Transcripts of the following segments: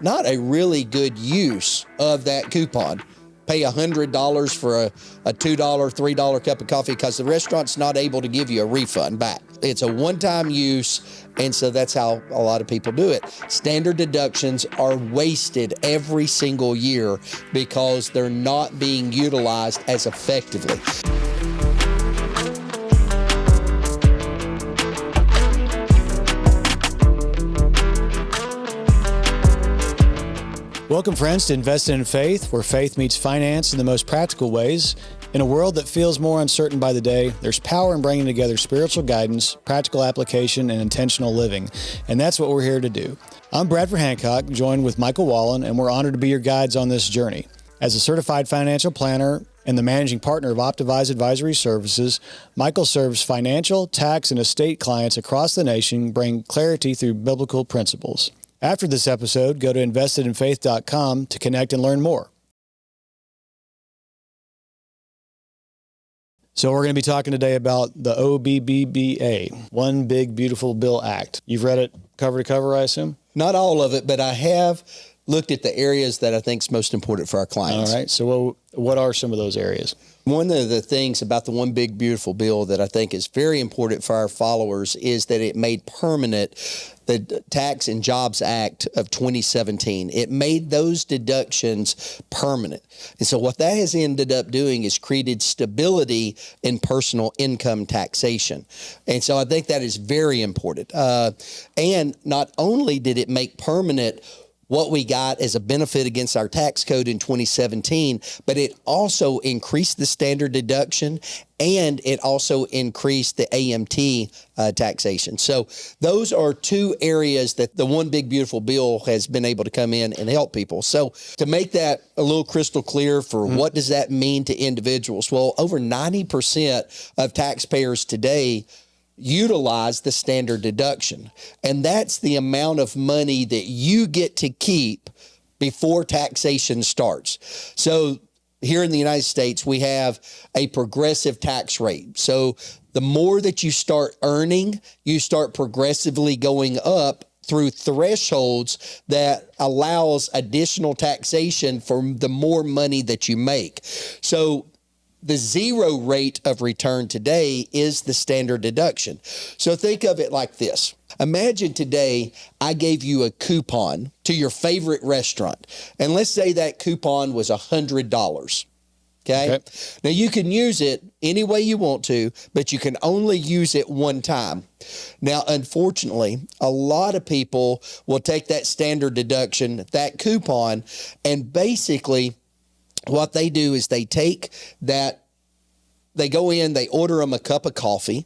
not a really good use of that coupon. Pay $100 for a $2, $3 cup of coffee because the restaurant's not able to give you a refund back. It's a one-time use, and so that's how a lot of people do it. Standard deductions are wasted every single year because they're not being utilized as effectively. Welcome, friends, to Invested in Faith, where faith meets finance in the most practical ways. In a world that feels more uncertain by the day, there's power in bringing together spiritual guidance, practical application, and intentional living. And that's what we're here to do. I'm Bradford Hancock, joined with Michael Wallin, and we're honored to be your guides on this journey. As a certified financial planner and the managing partner of Optavise Advisory Services, Michael serves financial, tax, and estate clients across the nation, bring clarity through biblical principles. After this episode, go to investedinfaith.com to connect and learn more. So we're going to be talking today about the OBBBA, One Big Beautiful Bill Act. You've read it cover to cover, I assume? Not all of it, but I have looked at the areas that I think is most important for our clients. All right. So what are some of those areas? One of the things about the One Big Beautiful Bill that I think is very important for our followers is that it made permanent the Tax and Jobs Act of 2017. It made those deductions permanent. And so what that has ended up doing is created stability in personal income taxation. And so I think that is very important. And not only did it make permanent what we got as a benefit against our tax code in 2017, but it also increased the standard deduction and it also increased the AMT taxation. So those are two areas that the One Big Beautiful Bill has been able to come in and help people. So to make that a little crystal clear for what does that mean to individuals? Well, over 90% of taxpayers today utilize the standard deduction. And that's the amount of money that you get to keep before taxation starts. So here in the United States, we have a progressive tax rate. So the more that you start earning, you start progressively going up through thresholds that allows additional taxation for the more money that you make. So the zero rate of return today is the standard deduction. So think of it like this. Imagine today I gave you a coupon to your favorite restaurant. And let's say that coupon was $100. Okay? Now you can use it any way you want to, but you can only use it one time. Now, unfortunately, a lot of people will take that standard deduction, that coupon, and basically what they do is they take that, they go in, they order them a cup of coffee.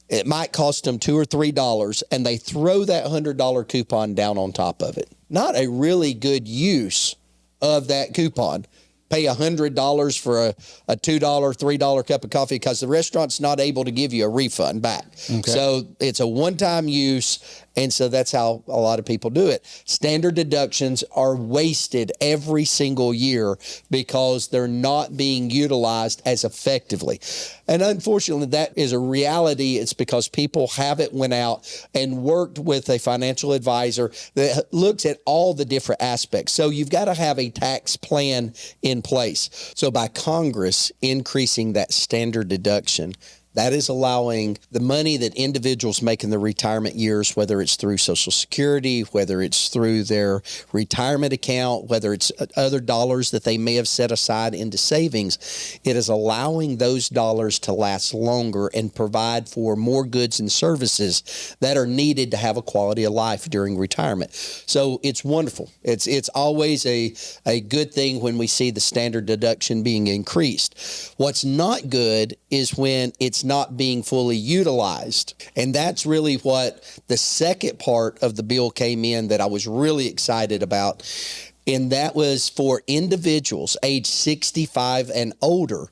It might cost them $2 or $3, and they throw that $100 coupon down on top of it. Not a really good use of that coupon. Pay $100 for a $2, $3 cup of coffee because the restaurant's not able to give you a refund back. Okay. So it's a one-time use, and so that's how a lot of people do it. Standard deductions are wasted every single year because they're not being utilized as effectively. And unfortunately, that is a reality. It's because people haven't went out and worked with a financial advisor that looks at all the different aspects. So you've got to have a tax plan in place. So by Congress increasing that standard deduction, that is allowing the money that individuals make in their retirement years, whether it's through Social Security, whether it's through their retirement account, whether it's other dollars that they may have set aside into savings, it is allowing those dollars to last longer and provide for more goods and services that are needed to have a quality of life during retirement. So it's wonderful. It's always a good thing when we see the standard deduction being increased. What's not good is when it's not being fully utilized. And that's really what the second part of the bill came in that I was really excited about. And that was for individuals age 65 and older.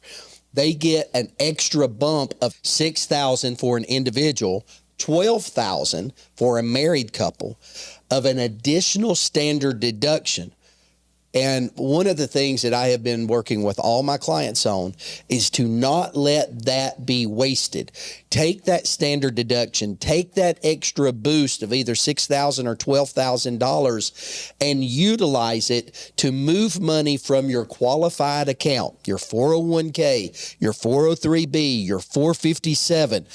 They get an extra bump of $6,000 for an individual, $12,000 for a married couple, of an additional standard deduction. And one of the things that I have been working with all my clients on is to not let that be wasted. Take that standard deduction, take that extra boost of either $6,000 or $12,000 and utilize it to move money from your qualified account, your 401k, your 403b, your 457,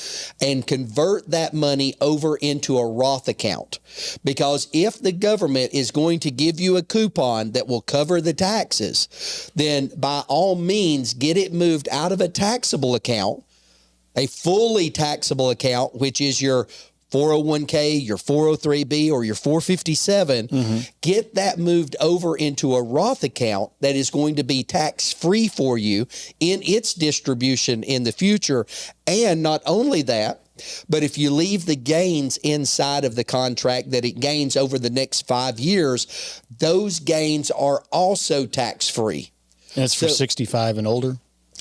and convert that money over into a Roth account. Because if the government is going to give you a coupon that will cover the taxes, then by all means get it moved out of a taxable account, a fully taxable account, which is your 401k, your 403b, or your 457, get that moved over into a Roth account that is going to be tax-free for you in its distribution in the future. And not only that, but if you leave the gains inside of the contract that it gains over the next 5 years, those gains are also tax-free. And it's for 65 and older?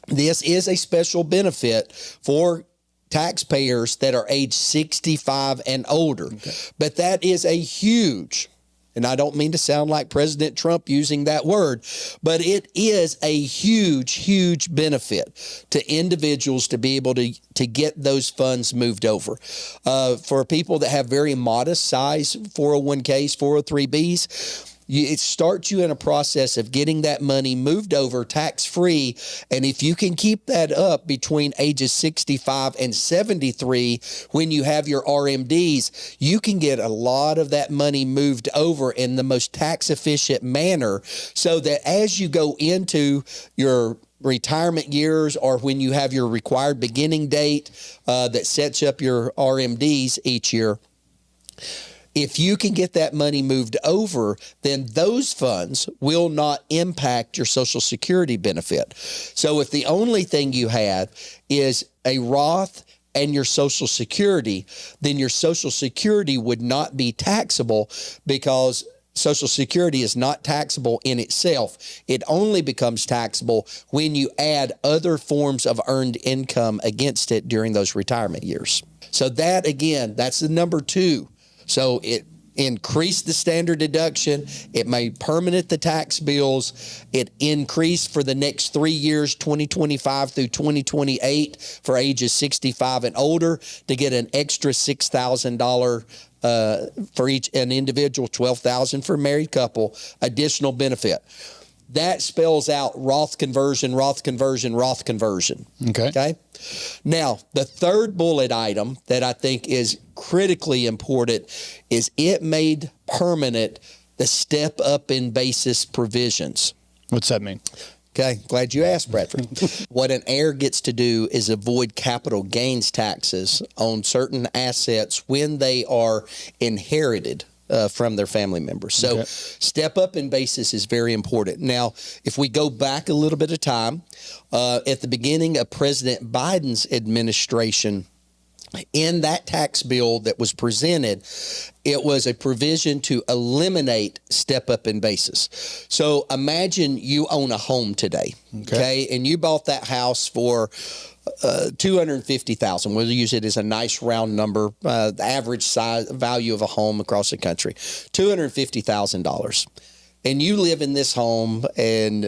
This is a special benefit for taxpayers that are age 65 and older. Okay. But that is a huge, and I don't mean to sound like President Trump using that word, but it is a huge, huge benefit to individuals to be able to get those funds moved over. For people that have very modest size 401ks, 403bs, it starts you in a process of getting that money moved over tax-free. And if you can keep that up between ages 65 and 73, when you have your RMDs, you can get a lot of that money moved over in the most tax-efficient manner, so that as you go into your retirement years, or when you have your required beginning date that sets up your RMDs each year, if you can get that money moved over, then those funds will not impact your Social Security benefit. So if the only thing you have is a Roth and your Social Security, then your Social Security would not be taxable, because Social Security is not taxable in itself. It only becomes taxable when you add other forms of earned income against it during those retirement years. So that, again, that's the number two. So it increased the standard deduction. It made permanent the tax bills. It increased for the next 3 years, 2025 through 2028, for ages 65 and older, to get an extra $6,000 for an individual, $12,000 for a married couple, additional benefit. That spells out Roth conversion, Roth conversion, Roth conversion. Okay. Now, the third bullet item that I think is critically important is it made permanent the step up in basis provisions. What's that mean? Okay, glad you asked, Bradford. What an heir gets to do is avoid capital gains taxes on certain assets when they are inherited from their family members. So step up in basis is very important. Now, if we go back a little bit of time, at the beginning of President Biden's administration, in that tax bill that was presented, it was a provision to eliminate step up in basis. So imagine you own a home today, okay? And you bought that house for $250,000. We'll use it as a nice round number, the average size value of a home across the country, $250,000. And you live in this home, and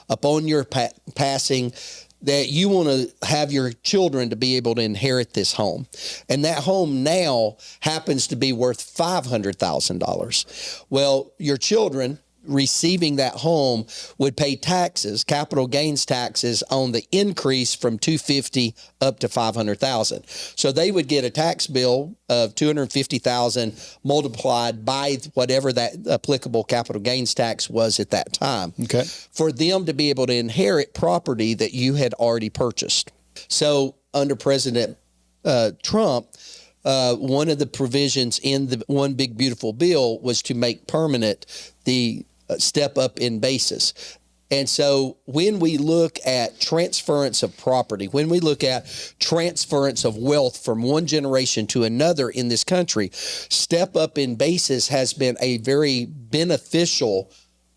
upon your passing, that you want to have your children to be able to inherit this home. And that home now happens to be worth $500,000. Well, your children receiving that home would pay taxes, capital gains taxes, on the increase from $250,000 up to $500,000. So they would get a tax bill of $250,000 multiplied by whatever that applicable capital gains tax was at that time. Okay. For them to be able to inherit property that you had already purchased. So under President Trump, one of the provisions in the One Big Beautiful Bill was to make permanent the step up in basis. And so when we look at transference of property, when we look at transference of wealth from one generation to another in this country, step up in basis has been a very beneficial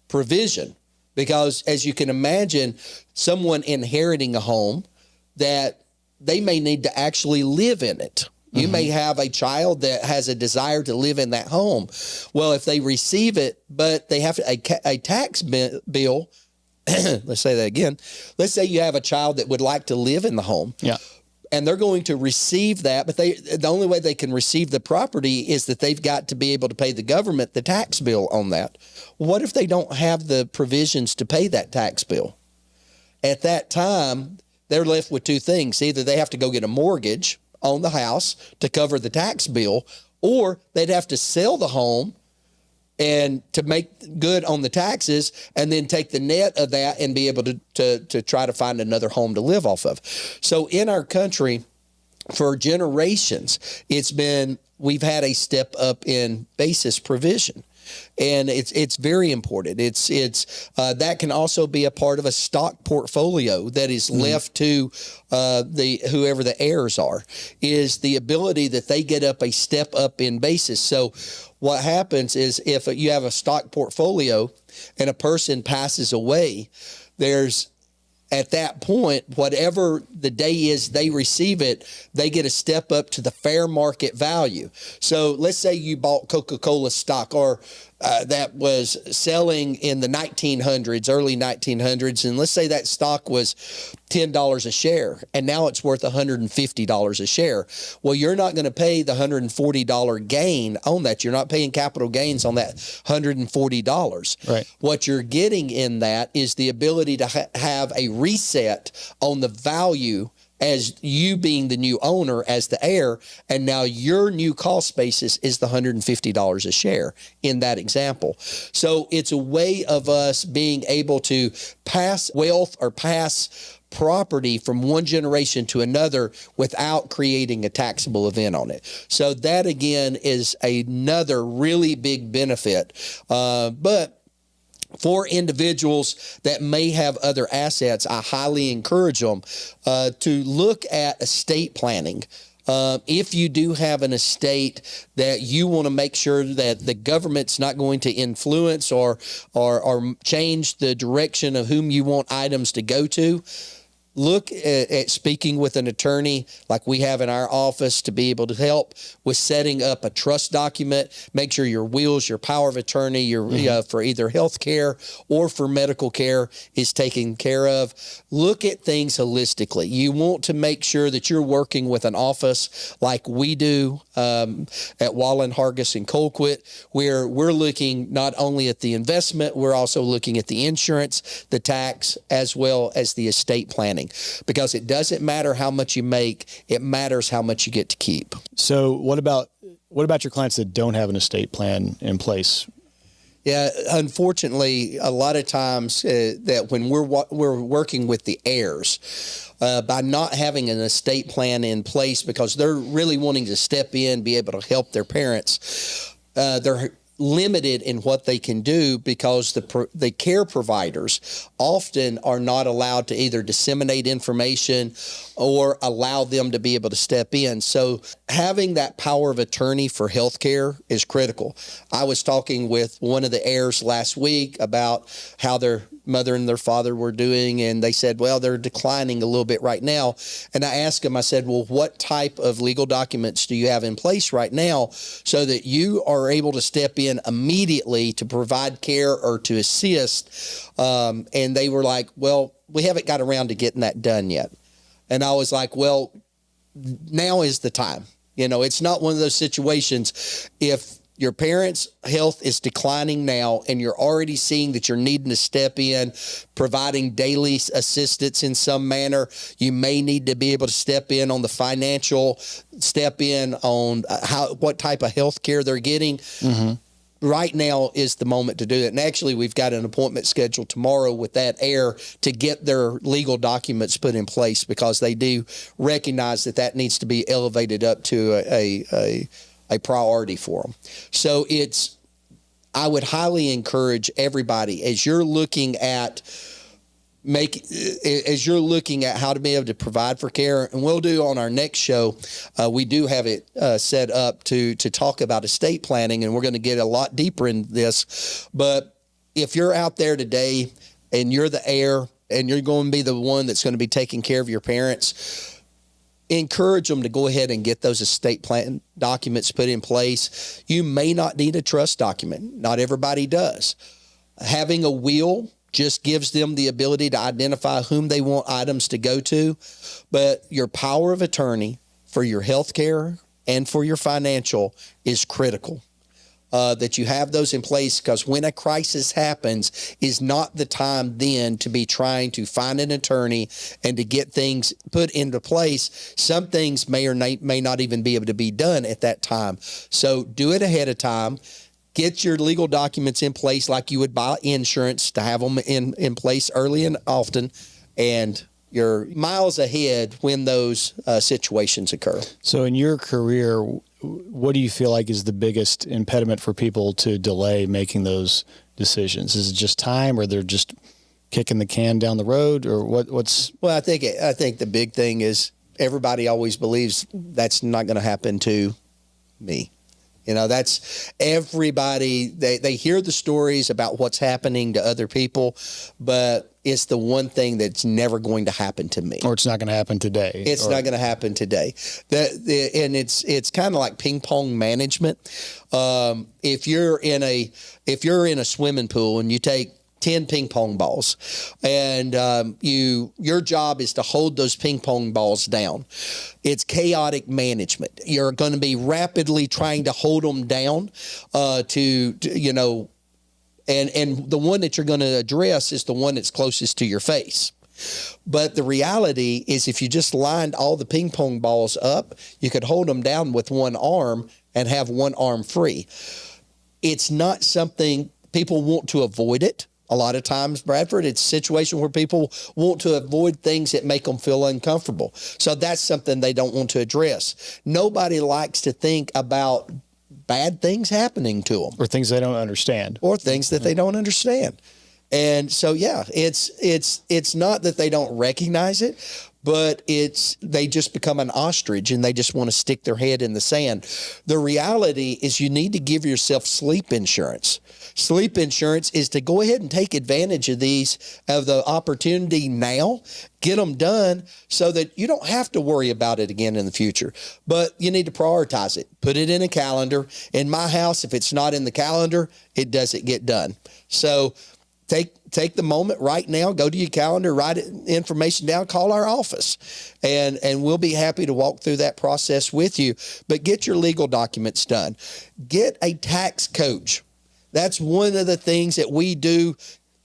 provision, because as you can imagine, someone inheriting a home that they may need to actually live in it. You may have a child that has a desire to live in that home. Well, if they receive it, but they have a tax bill, let's say that again. Let's say you have a child that would like to live in the home. Yeah. And they're going to receive that, but the only way they can receive the property is that they've got to be able to pay the government the tax bill on that. What if they don't have the provisions to pay that tax bill? At that time, they're left with two things. Either they have to go get a mortgage on the house to cover the tax bill, or they'd have to sell the home and to make good on the taxes, and then take the net of that and be able to try to find another home to live off of. So in our country, for generations, we've had a step up in basis provision. And it's very important. It's that can also be a part of a stock portfolio that is left to whoever the heirs are, is the ability that they get up a step up in basis. So what happens is if you have a stock portfolio and a person passes away, at that point, whatever the day is they receive it, they get a step up to the fair market value. So let's say you bought Coca-Cola stock, or that was selling in the 1900s, early 1900s, and let's say that stock was $10 a share, and now it's worth $150 a share. Well, you're not going to pay the $140 gain on that. You're not paying capital gains on that $140. Right. What you're getting in that is the ability to have a reset on the value as you being the new owner, as the heir, and now your new cost basis is the $150 a share in that example. So it's a way of us being able to pass wealth or pass property from one generation to another without creating a taxable event on it. So that, again, is another really big benefit. But for individuals that may have other assets, I highly encourage them to look at estate planning. If you do have an estate that you want to make sure that the government's not going to influence or change the direction of whom you want items to go to, look at speaking with an attorney like we have in our office to be able to help with setting up a trust document. Make sure your wills, your power of attorney, for either health care or for medical care is taken care of. Look at things holistically. You want to make sure that you're working with an office like we do at Wallin, Hargis, and Colquitt, where we're looking not only at the investment, we're also looking at the insurance, the tax, as well as the estate planning. Because it doesn't matter how much you make, it matters how much you get to keep. So what about your clients that don't have an estate plan in place? Yeah, unfortunately, a lot of times that when we're working with the heirs, by not having an estate plan in place because they're really wanting to step in, be able to help their parents, they're limited in what they can do because the care providers often are not allowed to either disseminate information or allow them to be able to step in. So having that power of attorney for healthcare is critical. I was talking with one of the heirs last week about how their mother and their father were doing, and they said, well, they're declining a little bit right now. And I asked them, I said, well, what type of legal documents do you have in place right now so that you are able to step in immediately to provide care or to assist? And they were like, well, we haven't got around to getting that done yet. And I was like, well, now is the time. It's not one of those situations if your parents' health is declining now and you're already seeing that you're needing to step in, providing daily assistance in some manner. You may need to be able to step in on the financial, step in on what type of health care they're getting. Mm-hmm. Right now is the moment to do it. And actually, we've got an appointment scheduled tomorrow with that heir to get their legal documents put in place because they do recognize that needs to be elevated up to a priority for them. So I would highly encourage everybody as you're looking at how to be able to provide for care, and we'll do on our next show, we do have it set up to talk about estate planning, and we're going to get a lot deeper in this. But if you're out there today and you're the heir and you're going to be the one that's going to be taking care of your parents, encourage them to go ahead and get those estate plan documents put in place. You may not need a trust document. Not everybody does. Having a will just gives them the ability to identify whom they want items to go to. But your power of attorney for your health care and for your financial is critical. That you have those in place, because when a crisis happens is not the time then to be trying to find an attorney and to get things put into place. Some things may or may not even be able to be done at that time. So do it ahead of time. Get your legal documents in place like you would buy insurance, to have them in place early and often, and you're miles ahead when those situations occur. So in your career, what do you feel like is the biggest impediment for people to delay making those decisions? Is it just time, or they're just kicking the can down the road, or what's? Well, I think the big thing is everybody always believes that's not going to happen to me. You know, that's everybody. They hear the stories about what's happening to other people, but it's the one thing that's never going to happen to me. Or it's not going to happen today. It's not going to happen today. And it's kind of like ping pong management. If you're in a swimming pool and you take 10 ping pong balls, and your job is to hold those ping pong balls down. It's chaotic management. You're going to be rapidly trying to hold them down to and the one that you're going to address is the one that's closest to your face. But the reality is, if you just lined all the ping pong balls up, you could hold them down with one arm and have one arm free. It's not something people want to avoid it. A lot of times, Bradford, it's a situation where people want to avoid things that make them feel uncomfortable. So that's something they don't want to address. Nobody likes to think about bad things happening to them. Or things they don't understand. Or things that they don't understand. And so, yeah, it's not that they don't recognize it, but they just become an ostrich and they just want to stick their head in the sand. The reality is you need to give yourself sleep insurance. Sleep insurance is to go ahead and take advantage of the opportunity now, get them done so that you don't have to worry about it again in the future. But you need to prioritize it. Put it in a calendar. In my house, if it's not in the calendar, it doesn't get done. So take the moment right now, go to your calendar, write information down, call our office, and we'll be happy to walk through that process with you. But get your legal documents done. Get a tax coach. That's one of the things that we do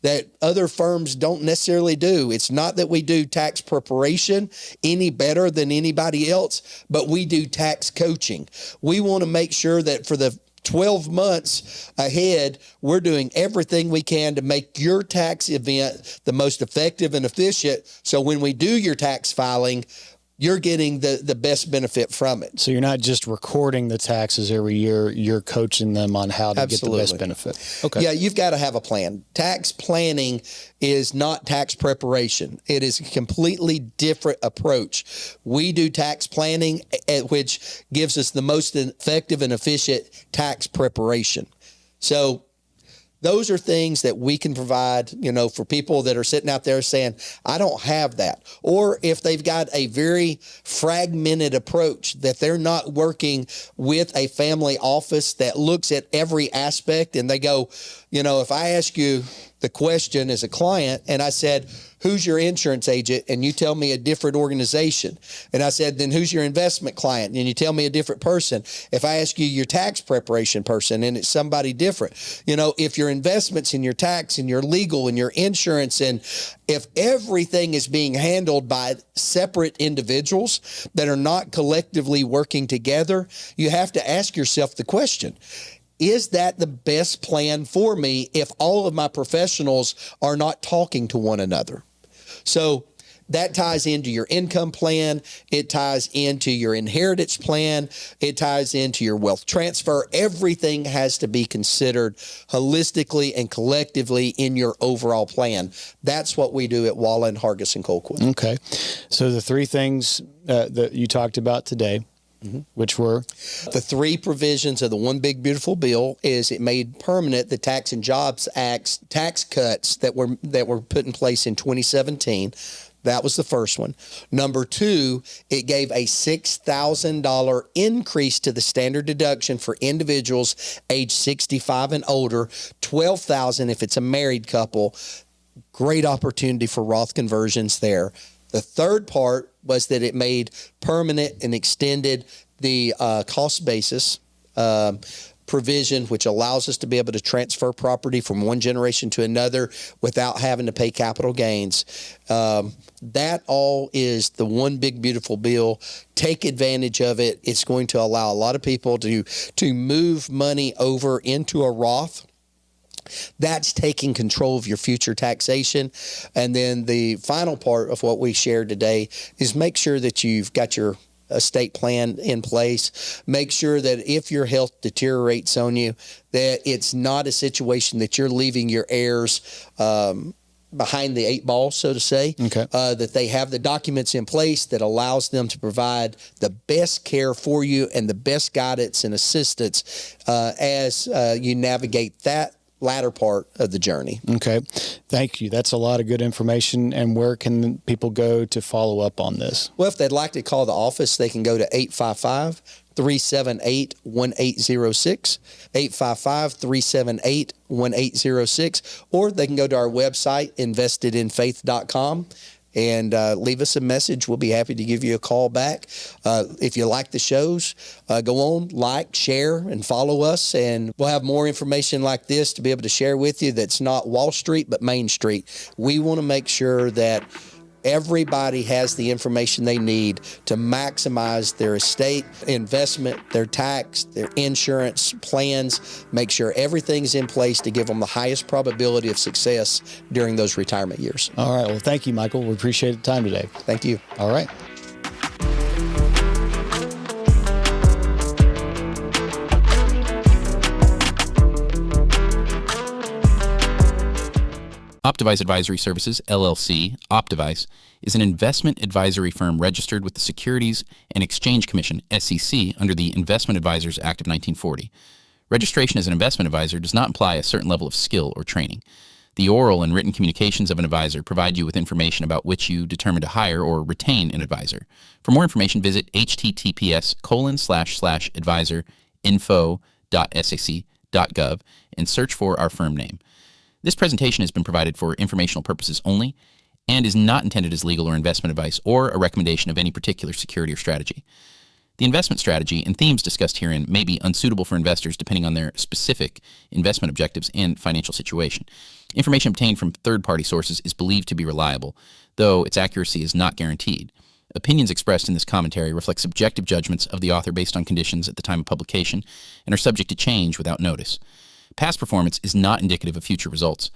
that other firms don't necessarily do. It's not that we do tax preparation any better than anybody else, but we do tax coaching. We want to make sure that for the 12 months ahead, we're doing everything we can to make your tax event the most effective and efficient. So when we do your tax filing, you're getting the best benefit from it. So you're not just recording the taxes every year, you're coaching them on how to get the best benefit. Okay. Yeah, you've got to have a plan. Tax planning is not tax preparation. It is a completely different approach. We do tax planning, which gives us the most effective and efficient tax preparation. So those are things that we can provide, for people that are sitting out there saying, I don't have that. Or if they've got a very fragmented approach that they're not working with a family office that looks at every aspect, and they go, if I ask you the question as a client and I said, who's your insurance agent? And you tell me a different organization. And I said, then who's your investment client? And you tell me a different person. If I ask you your tax preparation person and it's somebody different, if your investments and your tax and your legal and your insurance, and if everything is being handled by separate individuals that are not collectively working together, you have to ask yourself the question, is that the best plan for me if all of my professionals are not talking to one another? So that ties into your income plan. It ties into your inheritance plan. It ties into your wealth transfer. Everything has to be considered holistically and collectively in your overall plan. That's what we do at Wallin, Hargis, and Colquitt. Okay. So the three things that you talked about today, which were? The three provisions of the One Big Beautiful Bill is it made permanent the Tax and Jobs Act's tax cuts that were put in place in 2017. That was the first one. Number two, it gave a $6,000 increase to the standard deduction for individuals age 65 and older, $12,000 if it's a married couple. Great opportunity for Roth conversions there. The third part was that it made permanent and extended the cost basis provision, which allows us to be able to transfer property from one generation to another without having to pay capital gains. That all is the one big beautiful bill. Take advantage of it. It's going to allow a lot of people to move money over into a Roth. That's taking control of your future taxation. And then the final part of what we shared today is make sure that you've got your estate plan in place. Make sure that if your health deteriorates on you, that it's not a situation that you're leaving your heirs behind the eight ball, so to say. Okay. That they have the documents in place that allows them to provide the best care for you and the best guidance and assistance as you navigate that latter part of the journey. Okay. Thank you. That's a lot of good information. And where can people go to follow up on this? Well, if they'd like to call the office, they can go to 855-378-1806, 855-378-1806, or they can go to our website, investedinfaith.com, and leave us a message. We'll be happy to give you a call back. If you like the shows, go on, like, share, and follow us. And we'll have more information like this to be able to share with you that's not Wall Street, but Main Street. We want to make sure that everybody has the information they need to maximize their estate, investment, their tax, their insurance plans, make sure everything's in place to give them the highest probability of success during those retirement years. All right. Well, thank you, Michael. We appreciate the time today. Thank you. All right. Optivice Advisory Services, LLC, Optivice, is an investment advisory firm registered with the Securities and Exchange Commission, SEC, under the Investment Advisors Act of 1940. Registration as an investment advisor does not imply a certain level of skill or training. The oral and written communications of an advisor provide you with information about which you determine to hire or retain an advisor. For more information, visit https://advisor.info.sec.gov and search for our firm name. This presentation has been provided for informational purposes only and is not intended as legal or investment advice or a recommendation of any particular security or strategy. The investment strategy and themes discussed herein may be unsuitable for investors depending on their specific investment objectives and financial situation. Information obtained from third-party sources is believed to be reliable, though its accuracy is not guaranteed. Opinions expressed in this commentary reflect subjective judgments of the author based on conditions at the time of publication and are subject to change without notice. Past performance is not indicative of future results.